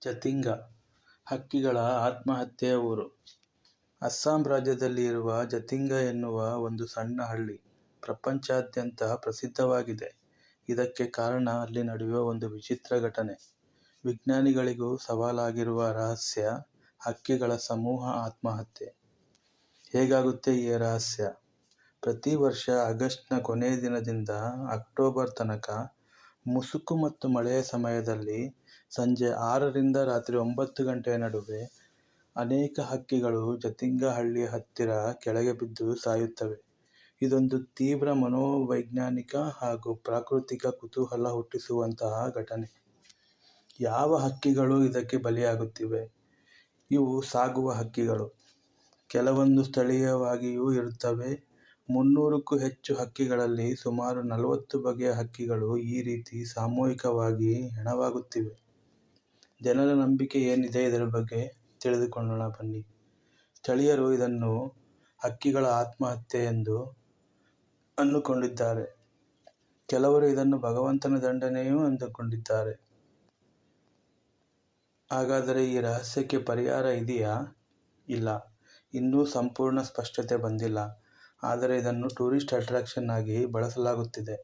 ಜತಿಂಗ ಹಕ್ಕಿಗಳ ಆತ್ಮಹತ್ಯೆಯ ಊರು. ಅಸ್ಸಾಂ ರಾಜ್ಯದಲ್ಲಿ ಇರುವ ಜತಿಂಗ ಎನ್ನುವ ಒಂದು ಸಣ್ಣ ಹಳ್ಳಿ ಪ್ರಪಂಚಾದ್ಯಂತ ಪ್ರಸಿದ್ಧವಾಗಿದೆ. ಇದಕ್ಕೆ ಕಾರಣ ಅಲ್ಲಿ ನಡೆಯುವ ಒಂದು ವಿಚಿತ್ರ ಘಟನೆ. ವಿಜ್ಞಾನಿಗಳಿಗೂ ಸವಾಲಾಗಿರುವ ರಹಸ್ಯ: ಹಕ್ಕಿಗಳ ಸಮೂಹ ಆತ್ಮಹತ್ಯೆ. ಹೇಗಾಗುತ್ತೆ ಈ ರಹಸ್ಯ? ಪ್ರತಿ ವರ್ಷ ಆಗಸ್ಟ್ನ ಕೊನೆಯ ದಿನದಿಂದ ಅಕ್ಟೋಬರ್ ತನಕ ಮುಸುಕು ಮತ್ತು ಮಳೆಯ ಸಮಯದಲ್ಲಿ ಸಂಜೆ 6ರಿಂದ ರಾತ್ರಿ 9 ಗಂಟೆಯ ನಡುವೆ ಅನೇಕ ಹಕ್ಕಿಗಳು ಜತಿಂಗ ಹಳ್ಳಿಯ ಹತ್ತಿರ ಕೆಳಗೆ ಬಿದ್ದು ಸಾಯುತ್ತವೆ. ಇದೊಂದು ತೀವ್ರ ಮನೋವೈಜ್ಞಾನಿಕ ಹಾಗೂ ಪ್ರಾಕೃತಿಕ ಕುತೂಹಲ ಹುಟ್ಟಿಸುವಂತಹ ಘಟನೆ. ಯಾವ ಹಕ್ಕಿಗಳು ಇದಕ್ಕೆ ಬಲಿಯಾಗುತ್ತಿವೆ? ಇವು ಸಾಗುವ ಹಕ್ಕಿಗಳು. ಕೆಲವೊಂದು ಸ್ಥಳೀಯವಾಗಿಯೂ ಇರುತ್ತವೆ. 300ಕ್ಕೂ ಹೆಚ್ಚು ಹಕ್ಕಿಗಳಲ್ಲಿ ಸುಮಾರು 40 ಬಗೆಯ ಹಕ್ಕಿಗಳು ಈ ರೀತಿ ಸಾಮೂಹಿಕವಾಗಿ ಹೆಣವಾಗುತ್ತಿವೆ. ಜನರ ನಂಬಿಕೆ ಏನಿದೆ ಇದರ ಬಗ್ಗೆ ತಿಳಿದುಕೊಳ್ಳೋಣ ಬನ್ನಿ. ಸ್ಥಳೀಯರು ಇದನ್ನು ಹಕ್ಕಿಗಳ ಆತ್ಮಹತ್ಯೆ ಎಂದು ಅಂದುಕೊಂಡಿದ್ದಾರೆ. ಕೆಲವರು ಇದನ್ನು ಭಗವಂತನ ದಂಡನೆಯೂ ಅಂದುಕೊಂಡಿದ್ದಾರೆ. ಹಾಗಾದರೆ ಈ ರಹಸ್ಯಕ್ಕೆ ಪರಿಹಾರ ಇದೆಯಾ? ಇಲ್ಲ, ಇನ್ನೂ ಸಂಪೂರ್ಣ ಸ್ಪಷ್ಟತೆ ಬಂದಿಲ್ಲ. ಆದರೆ ಇದನ್ನು ಟೂರಿಸ್ಟ್ ಅಟ್ರಾಕ್ಷನ್ ಆಗಿ ಬಳಸಲಾಗುತ್ತಿದೆ.